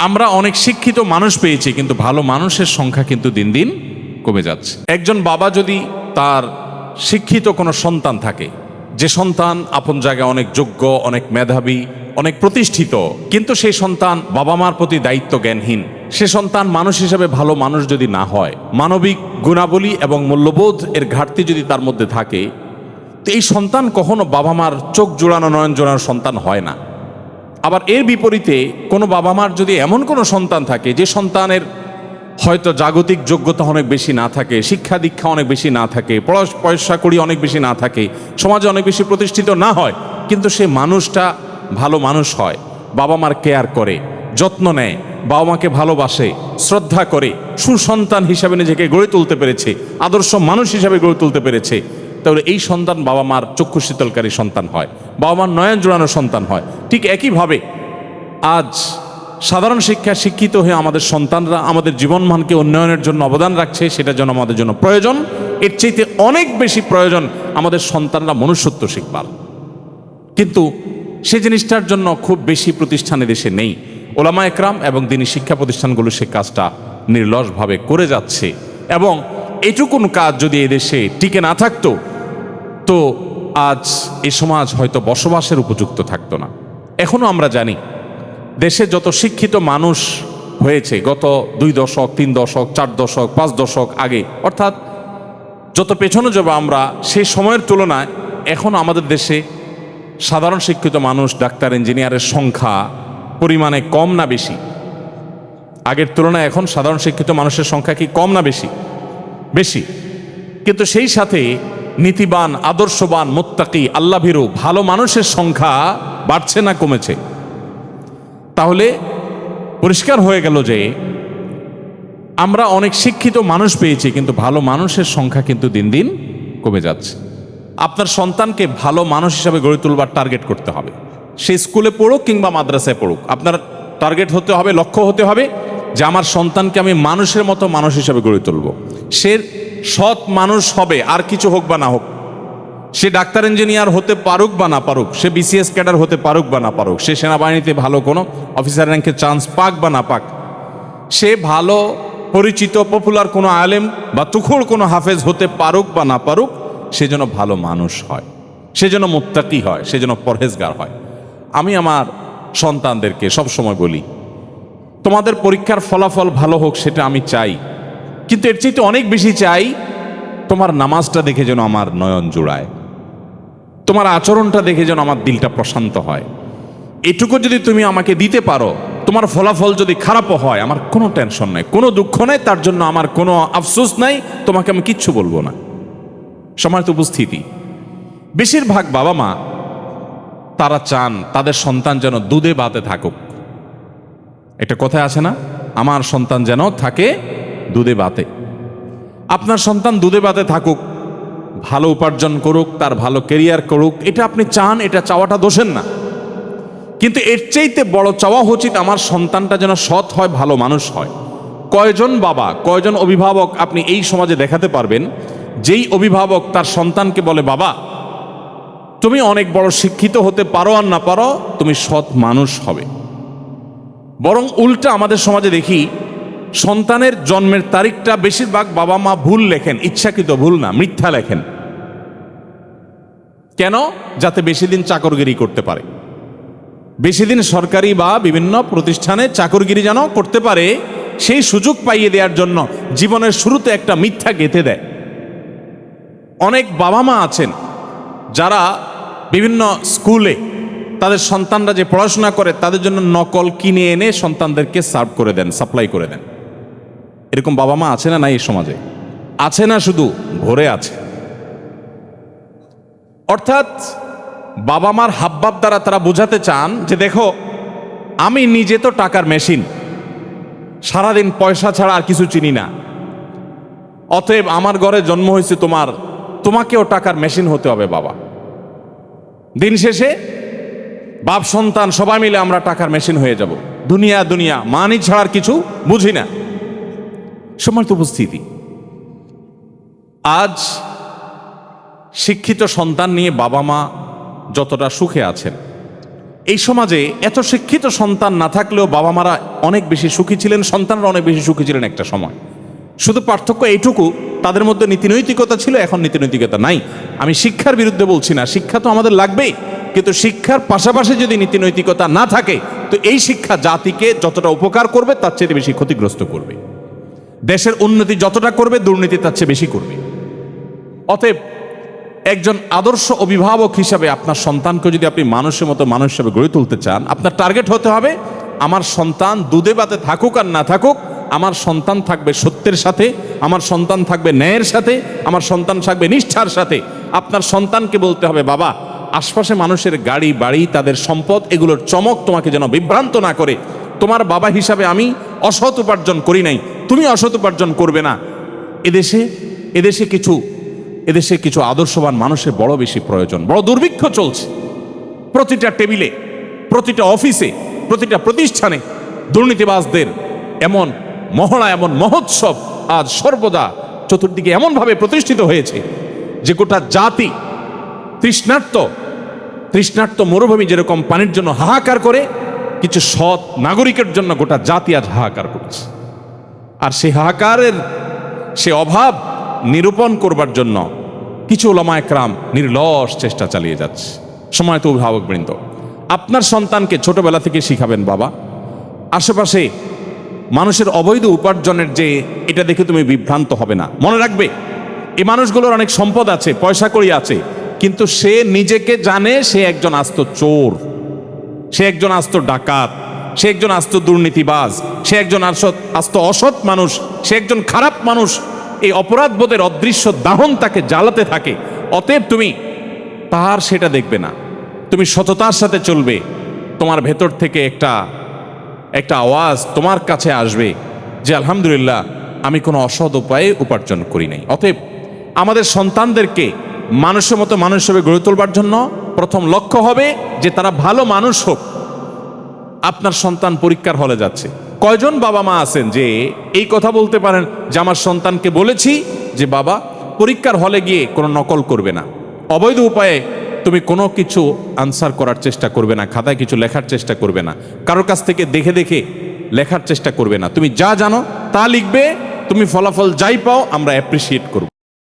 আমরা অনেক শিক্ষিত মানুষ পেয়েছি, কিন্তু ভালো মানুষের সংখ্যা কিন্তু দিন দিন কমে যাচ্ছে। একজন বাবা যদি তার শিক্ষিত কোনো সন্তান থাকে, যে সন্তান আপন জায়গায় অনেক যোগ্য, অনেক মেধাবী, অনেক প্রতিষ্ঠিত, কিন্তু সেই সন্তান বাবা মার প্রতি দায়িত্ব জ্ঞানহীন, সে সন্তান মানুষ হিসেবে ভালো মানুষ যদি না হয়, মানবিক গুণাবলী এবং মূল্যবোধ এর ঘাটতি যদি তার মধ্যে থাকে, তো এই সন্তান কখনো বাবা মার চোখ জোড়ানো, নয়ন জোড়ানো সন্তান হয় না। আবার এর বিপরীতে কোনো বাবা মার যদি এমন কোনো সন্তান থাকে যে সন্তানের হয়তো জাগতিক যোগ্যতা অনেক বেশি না থাকে, শিক্ষা দীক্ষা অনেক বেশি না থাকে, পয়সা কড়ি অনেক বেশি না থাকে, সমাজে অনেক বেশি প্রতিষ্ঠিত না হয়, কিন্তু সে মানুষটা ভালো মানুষ হয়, বাবা মার কেয়ার করে, যত্ন নেয়, বাবা মাকে ভালোবাসে, শ্রদ্ধা করে, সুসন্তান হিসাবে নিজেকে গড়ে তুলতে পেরেছে, আদর্শ মানুষ হিসাবে গড়ে তুলতে পেরেছে, তাহলে এই সন্তান বাবা মার চক্ষু শীতলকারী সন্তান হয়, বাবা মার নয়ন জোড়ানো সন্তান হয়। ঠিক একইভাবে আজ সাধারণ শিক্ষা শিক্ষিত হয়ে আমাদের সন্তানরা আমাদের জীবনমানকে উন্নয়নের জন্য অবদান রাখছে, সেটা যেন আমাদের জন্য প্রয়োজন। এর চাইতে অনেক বেশি প্রয়োজন আমাদের সন্তানরা মনুষ্যত্ব শিখবার, কিন্তু সে জিনিসটার জন্য খুব বেশি প্রতিষ্ঠানে দেশে নেই। ওলামা একরাম এবং দিনী শিক্ষা প্রতিষ্ঠানগুলো সে কাজটা নির্লসভাবে করে যাচ্ছে, এবং এটুকুন কাজ যদি এদেশে টিকে না থাকতো তো আজ এই সমাজ হয়তো বসবাসের উপযুক্ত থাকতো না। এখনো আমরা জানি দেশে যত শিক্ষিত মানুষ হয়েছে গত 2 দশক, 3 দশক, 4 দশক, 5 দশক আগে, অর্থাৎ যত পেছনে যাব আমরা, সেই সময়ের তুলনায় এখন আমাদের দেশে সাধারণ শিক্ষিত মানুষ, ডাক্তার, ইঞ্জিনিয়ারের সংখ্যা পরিমাণে কম না বেশি? আগের তুলনায় এখন সাধারণ শিক্ষিত মানুষের সংখ্যা কি কম না বেশি? বেশি। কিন্তু সেই সাথে নীতিবান, আদর্শবান, মুত্তাকি, আল্লাহভীরু ভালো মানুষের সংখ্যা বাড়ছে না কমেছে? তাহলে পরিষ্কার হয়ে গেল যে আমরা অনেক শিক্ষিত মানুষ পেয়েছি, কিন্তু ভালো মানুষের সংখ্যা কিন্তু দিন দিন কমে যাচ্ছে। আপনার সন্তানকে ভালো মানুষ হিসাবে গড়ে তুলবার টার্গেট করতে হবে। সে স্কুলে পড়ুক কিংবা মাদ্রাসায় পড়ুক, আপনার টার্গেট হতে হবে, লক্ষ্য হতে হবে যে আমার সন্তানকে আমি মানুষের মতো মানুষ হিসাবে গড়ে তুলব। সে সৎ মানুষ হবে, আর কিছু হোক বা না হোক। সে ডাক্তার ইঞ্জিনিয়ার হতে পারুক বা না পারুক, সে বিসিএস ক্যাডার হতে পারুক বা না পারুক, সে সেনাবাহিনীতে ভালো কোনো অফিসার র্যাঙ্কে চান্স পাক বা না পাক, সে ভালো পরিচিত পপুলার কোনো আলেম বা তুখুড় কোনো হাফেজ হতে পারুক বা না পারুক, সে যেন ভালো মানুষ হয়, সে যেন মুত্তাকি হয়, সে যেন পরহেজগার হয়। আমি আমার সন্তানদেরকে সবসময় বলি, তোমাদের পরীক্ষার ফলাফল ভালো হোক সেটা আমি চাই, কিন্তু এর চাইতে অনেক বেশি চাই তোমার নামাজটা দেখে যেন আমার নয়ন জোড়ায়, তোমার আচরণটা দেখে যেন আমার দিলটা প্রশান্ত হয়। এটুকু যদি তুমি আমাকে দিতে পারো, তোমার ফলাফল যদি খারাপও হয়, আমার কোনো টেনশন নাই, কোনো দুঃখ নাই, তার জন্য আমার কোনো আফসোস নাই, তোমাকে আমি কিচ্ছু বলবো না। সম্মানিত উপস্থিতি, বেশিরভাগ বাবা মা তারা চান তাদের সন্তান যেন দুধে ভাতে থাকুক। এটা কথায় আছে না, আমার সন্তান যেন থাকে দুধে ভাতে। আপনার সন্তান দুধে ভাতে থাকুক, ভালো উপার্জন করুক, তার ভালো কেরিয়ার করুক, এটা আপনি চান, এটা চাওয়াটা দোষের না। কিন্তু এর চাইতে বড় চাওয়া উচিত আমার সন্তানটা যেন সৎ হয়, ভালো মানুষ হয়। কয়জন বাবা, কয়জন অভিভাবক আপনি এই সমাজে দেখাতে পারবেন যেই অভিভাবক তার সন্তানকে বলে, বাবা তুমি অনেক বড় শিক্ষিত হতে পারো আর না পারো, তুমি সৎ মানুষ হবে? বরং উল্টা আমাদের সমাজে দেখি সন্তানের জন্মের তারিখটা বেশিরভাগ বাবা মা ভুল লেখেন, ইচ্ছাকৃত ভুল না, মিথ্যা লেখেন। কেন? যাতে বেশি দিন চাকরগিরি করতে পারে, বেশি দিন সরকারি বা বিভিন্ন প্রতিষ্ঠানে চাকরগিরি যেন করতে পারে, সেই সুযোগ পাইয়ে দেওয়ার জন্য জীবনের শুরুতে একটা মিথ্যা গেঁথে দেয়। অনেক বাবা মা আছেন যারা বিভিন্ন স্কুলে তাদের সন্তানরা যে পড়াশোনা করে তাদের জন্য নকল কিনে এনে সন্তানদেরকে সার্ভ করে দেন, সাপ্লাই করে দেন। এরকম বাবা মা আছে না? নাই এই সমাজে? আছে না? শুধু ভরে আছে। অর্থাৎ বাবা মার হাবভাব দ্বারা তারা বোঝাতে চান যে দেখো, আমি নিজে তো টাকার মেশিন, সারাদিন পয়সা ছাড়া আর কিছু চিনি না, অতএব আমার ঘরে জন্ম হয়েছে তোমাকেও টাকার মেশিন হতে হবে বাবা। দিন শেষে বাপ সন্তান সবাই মিলে আমরা টাকার মেশিন হয়ে যাব, দুনিয়া দুনিয়া মানি ছাড়ার কিছু বুঝি না। সম্মানিত উপস্থিতি, আজ শিক্ষিত সন্তান নিয়ে বাবা মা যতটা সুখে আছেন, এই সমাজে এত শিক্ষিত সন্তান না থাকলেও বাবা মারা অনেক বেশি সুখী ছিলেন, সন্তানরা অনেক বেশি সুখী ছিলেন একটা সময়। শুধু পার্থক্য এইটুকু, তাদের মধ্যে নীতিনৈতিকতা ছিল, এখন নীতিনৈতিকতা নাই। আমি শিক্ষার বিরুদ্ধে বলছি না, শিক্ষা তো আমাদের লাগবেই, কিন্তু শিক্ষার পাশাপাশি যদি নীতিনৈতিকতা না থাকে তো এই শিক্ষা জাতিকে যতটা উপকার করবে তার চেয়ে বেশি ক্ষতিগ্রস্ত করবে। দেশের উন্নতি যতটা করবে, দুর্নীতি তার চেয়ে বেশি করবে। অতএব একজন আদর্শ অভিভাবক হিসাবে আপনার সন্তানকে যদি আপনি মানুষের মতো মানুষ হিসাবে গড়ে তুলতে চান, আপনার টার্গেট হতে হবে আমার সন্তান দুধে ভাতে থাকুক আর না থাকুক, আমার সন্তান থাকবে সত্যের সাথে, আমার সন্তান থাকবে ন্যায়ের সাথে, আমার সন্তান থাকবে নিষ্ঠার সাথে। আপনার সন্তানকে বলতে হবে, বাবা আশপাশে মানুষের গাড়ি বাড়ি তাদের সম্পদ এগুলোর চমক তোমাকে যেন বিভ্রান্ত না করে। তোমার বাবা হিসাবে আমি অসৎ উপার্জন করি নাই, তুমি অসৎ উপার্জন করবে না। এদেশে কিছু আদর্শবান মানুষের বড় বেশি প্রয়োজন। বড় দুর্ভিক্ষ চলছে প্রতিটা টেবিলে, প্রতিটা অফিসে, প্রতিটা প্রতিষ্ঠানে দুর্নীতিবাজদের এমন মহড়া, এমন মহোৎসব আজ সর্বদা চতুর্দিকে এমনভাবে প্রতিষ্ঠিত হয়েছে যে গোটা জাতি তৃষ্ণার্ত মরুভূমি যেরকম পানির জন্য হাহাকার করে, কিছু সৎ নাগরিকের জন্য গোটা জাতি আজ হাহাকার করছে। আর সেই হাহাকারের সে অভাব নিরূপণ করবার জন্য কিছু উলামা একরাম নির্লস চেষ্টা চালিয়ে যাচ্ছে। সময়ত অভিভাবকবৃন্দ, আপনার সন্তানকে ছোটবেলা থেকে শিখাবেন, বাবা আশেপাশে মানুষের অবৈধ উপার্জনের যে এটা দেখে তুমি বিভ্রান্ত হবে না। মনে রাখবে এই মানুষগুলোর অনেক সম্পদ আছে, পয়সা কড়ি আছে, কিন্তু সে নিজেকে জানে সে একজন আস্ত চোর, সে একজন আস্ত ডাকাত, সে একজন আস্ত দুর্নীতিবাজ, সে একজন আস্ত অসৎ মানুষ, সে একজন খারাপ মানুষ। এই অপরাধবোধের অদৃশ্য দাহন তাকে জ্বালাতে থাকে। অতএব তুমি তার সেটা দেখবে না, তুমি সততার সাথে চলবে। তোমার ভেতর থেকে একটা আওয়াজ তোমার কাছে আসবে যে আলহামদুলিল্লাহ আমি কোনো অসৎ উপায়ে উপার্জন করি নাই। অতএব আমাদের সন্তানদেরকে মানুষের মতো মানুষ হিসেবে গড়ে তোলবার জন্য প্রথম লক্ষ্য হবে যে তারা ভালো মানুষ হোক। আপনার সন্তান পরীক্ষার হলে যাচ্ছে, কয়জন বাবা মা আছেন যে এই কথা বলতে পারেন যে আমার সন্তানকে বলেছি যে বাবা পরীক্ষার হলে গিয়ে কোনো নকল করবে না, অবৈধ উপায়ে তুমি কোনো কিছু আনসার করার চেষ্টা করবে না, খাতায় কিছু লেখার চেষ্টা করবে না, কারোর কাছ থেকে দেখে দেখে লেখার চেষ্টা করবে না, তুমি যা জানো তা লিখবে, তুমি ফলাফল যাই পাও আমরা অ্যাপ্রিসিয়েট করব।